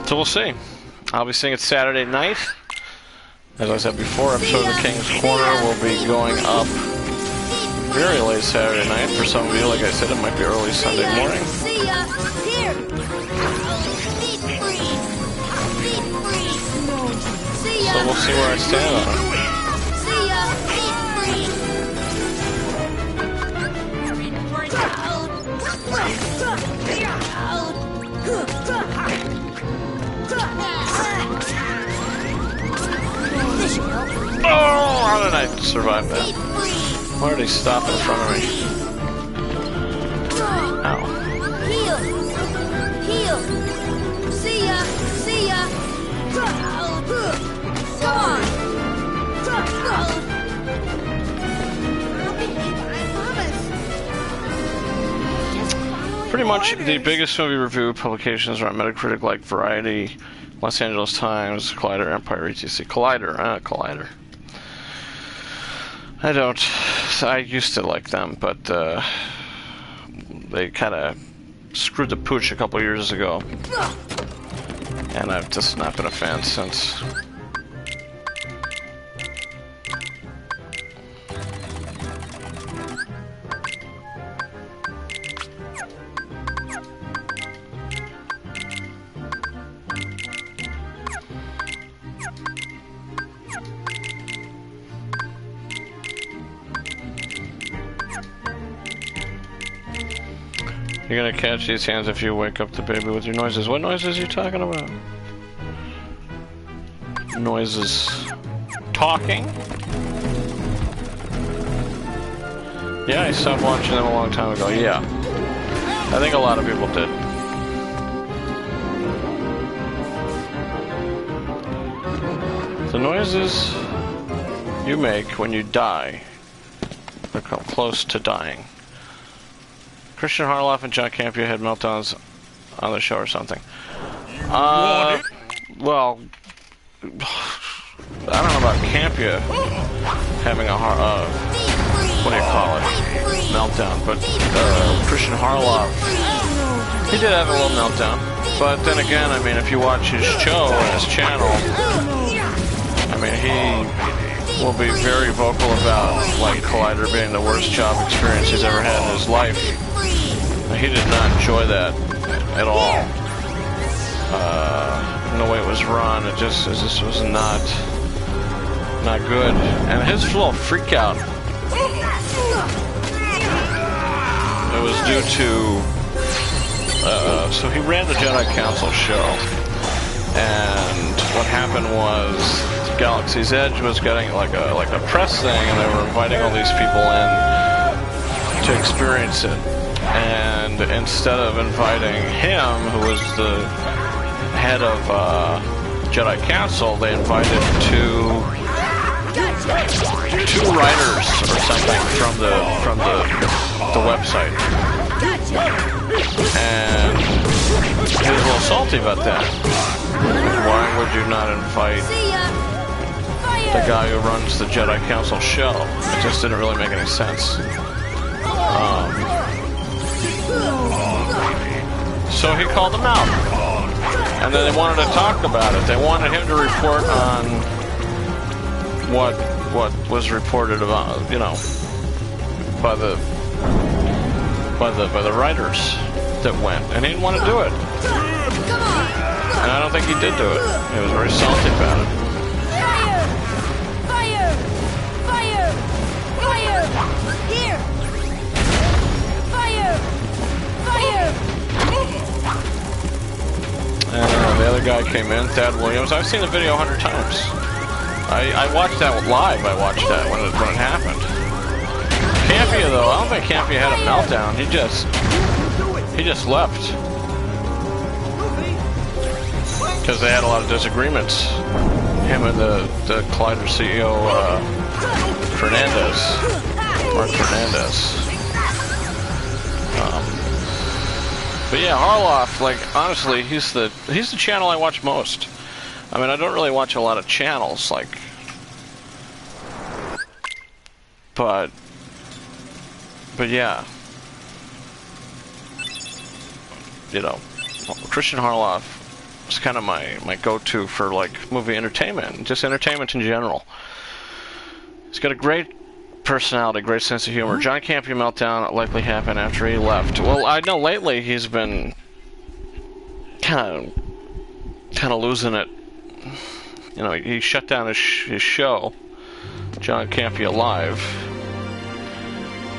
So we'll see. I'll be seeing it Saturday night. As I said before, episode of The King's Corner will be going up very late Saturday night. For some of you, like I said, it might be early Sunday morning. So we'll see where I stand on it. Oh, how did I survive that? Why did he stop in front of me? Ow. Heal. See ya. Come on. Pretty much the biggest movie review publications are on Metacritic, like Variety, Los Angeles Times, Collider, Empire, etc. Collider. I used to like them, but they kind of screwed the pooch a couple years ago. And I've just not been a fan since. You're gonna catch these hands if you wake up the baby with your noises. What noises are you talking about? Noises. Talking? Yeah, I stopped watching them a long time ago. Yeah. I think a lot of people did. The noises you make when you die or come close to dying. Christian Harloff and John Campea had meltdowns on the show or something. Well, I don't know about Campea having a what do you call it? Meltdown, but Christian Harloff, he did have a little meltdown. But then again, I mean, if you watch his show and his channel, I mean, he will be very vocal about like Collider being the worst job experience he's ever had in his life. He did not enjoy that at all. The way it was run, it just was not good. And his little freak out, it was due to so he ran the Jedi Council show, and what happened was Galaxy's Edge was getting like a press thing, and they were inviting all these people in to experience it. And instead of inviting him, who was the head of Jedi Council, they invited two writers or something from the website. And he was a little salty about that. Why would you not invite the guy who runs the Jedi Council show? It just didn't really make any sense. So he called them out, and then they wanted to talk about it. They wanted him to report on what was reported about, you know, by the writers that went, and he didn't want to do it. And I don't think he did do it. He was very salty about it. Fire! Fire! Fire! Here! Fire! Fire! And the other guy came in, Thad Williams. I've seen the video 100 times. I watched that live. I watched that when it happened. Campea, though, I don't think Campea had a meltdown. He just left because they had a lot of disagreements. Him and the Collider CEO Mark Fernandez. But yeah, Harloff, like, honestly, he's the channel I watch most. I mean, I don't really watch a lot of channels, like, but yeah, you know, Christian Harloff is kind of my go-to for like movie entertainment, just entertainment in general. He's got a great personality, great sense of humor. John Campea meltdown likely happened after he left. Well, I know lately he's been kind of losing it. You know, he shut down his show, John Campea Live.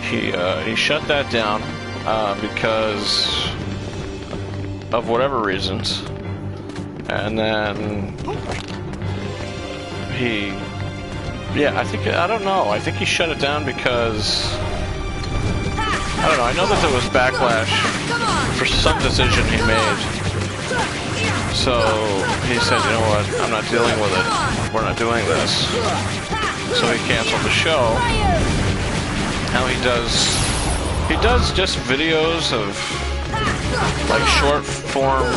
He shut that down because of whatever reasons, and then I don't know. I think he shut it down because I don't know. I know that there was backlash for some decision he made. So he said, you know what, I'm not dealing with it. We're not doing this. So he canceled the show. Now he does just videos of like short form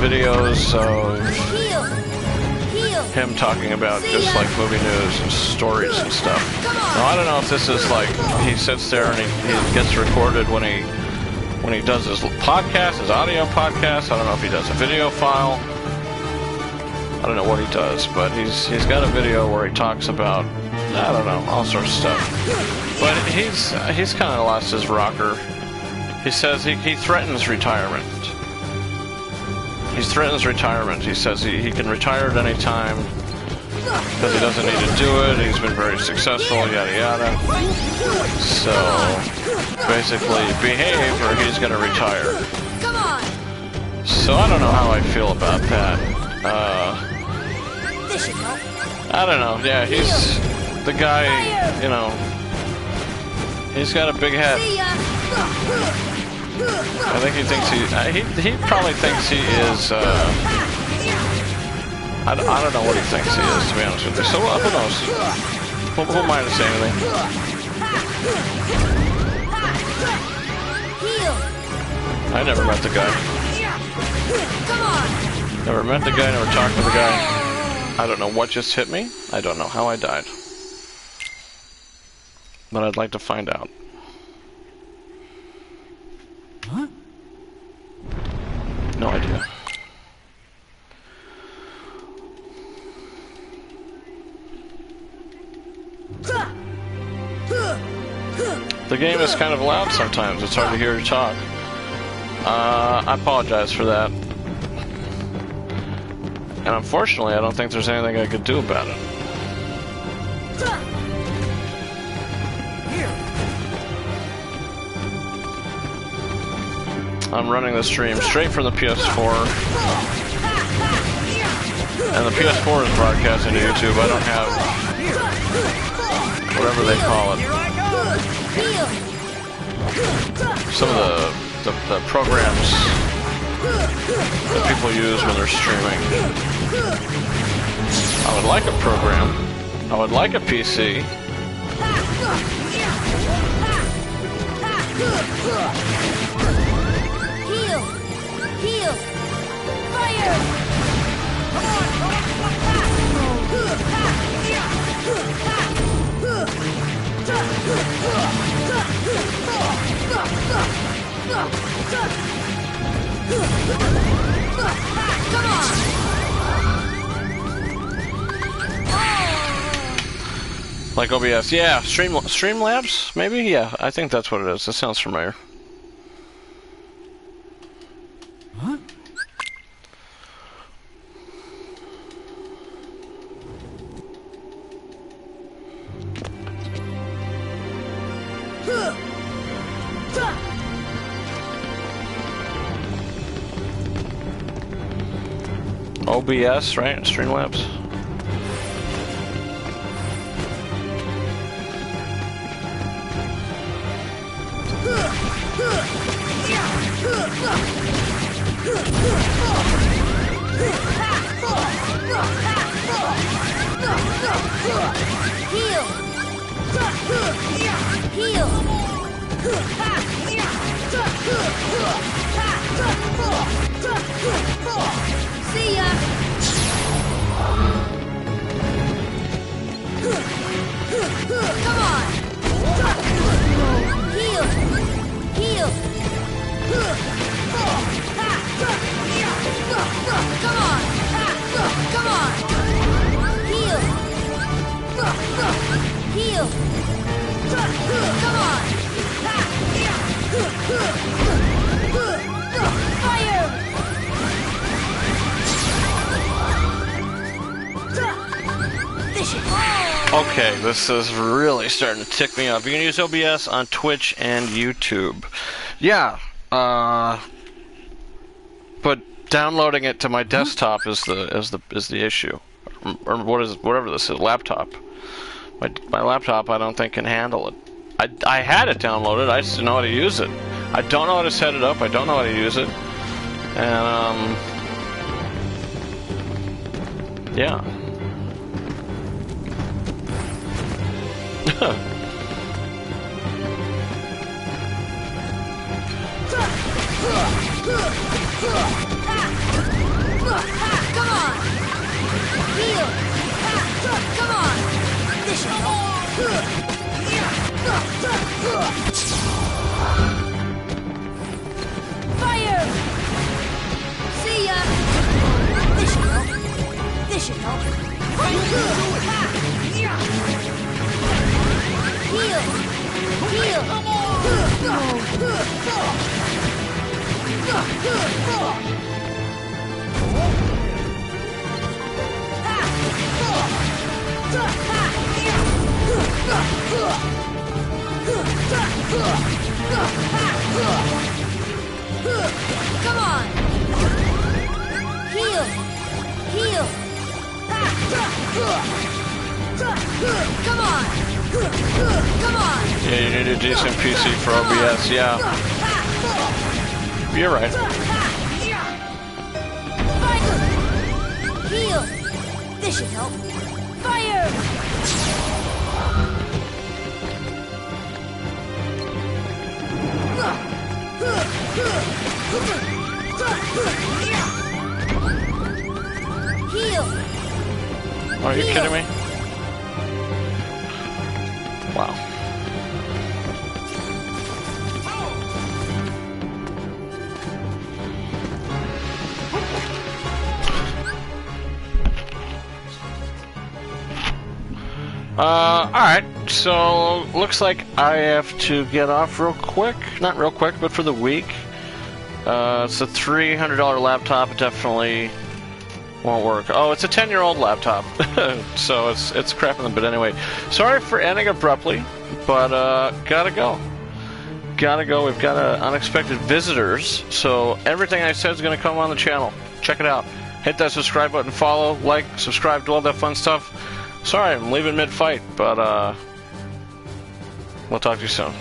videos of Heal. Heal. him talking about just like movie news and stories and stuff. Now I don't know if this is like he sits there and he gets recorded when he does his podcast, his audio podcast. I don't know if he does a video file. I don't know what he does, but he's got a video where he talks about, I don't know, all sorts of stuff. But he's kind of lost his rocker. He says he threatens retirement. He threatens retirement. He says he can retire at any time because he doesn't need to do it. He's been very successful, yada yada. So basically, behave or he's going to retire. Come on. So I don't know how I feel about that. This should help. I don't know. Yeah, he's the guy. You know, he's got a big head. See ya. I think he thinks he probably thinks he is. I don't know what he thinks he is, to be honest with you. So who knows? Who am I to say anything? Heal. I never met the guy. Come on. Never met the guy. Never talked to the guy. I don't know what just hit me. I don't know how I died. But I'd like to find out. Huh? No idea. The game is kind of loud sometimes. It's hard to hear you talk. I apologize for that. And unfortunately, I don't think there's anything I could do about it. I'm running the stream straight from the PS4. And the PS4 is broadcasting to YouTube. I don't have whatever they call it. Some of the programs that people use when they're streaming. I would like a program. I would like a PC. Heal. Heal. Fire. Like OBS, yeah. Streamlabs, maybe? Yeah, I think that's what it is. That sounds familiar. Huh? OBS, right? Streamlabs. Heal. Heal. See ya. Come on. Heal. Heal. Come on. Come on. Heal. Heal. Come on. Fire. Okay, this is really starting to tick me off. You can use OBS on Twitch and YouTube. Yeah, but downloading it to my desktop is the issue, or whatever this is, laptop. My laptop, I don't think can handle it. I had it downloaded. I just didn't know how to use it. I don't know how to set it up. I don't know how to use it, and yeah. Come on! Heal! Come on! This should help! Fire! See ya! This should help! This should help! Heal! Heal! Come on! Heal! Heal! Come on! Come on! Yeah, you need a decent PC for OBS, yeah. You're right. Fire! Heal! This should help. Fire! Heal! Are you kidding me? Wow. Alright, so looks like I have to get off real quick. Not real quick, but for the week. It's a $300 laptop. It definitely won't work. Oh, it's a 10-year-old laptop. So it's crapping, but anyway. Sorry for ending abruptly, but gotta go. Gotta go. We've got unexpected visitors, so everything I said is gonna come on the channel. Check it out. Hit that subscribe button, follow, like, subscribe, do all that fun stuff. Sorry, I'm leaving mid-fight, but we'll talk to you soon.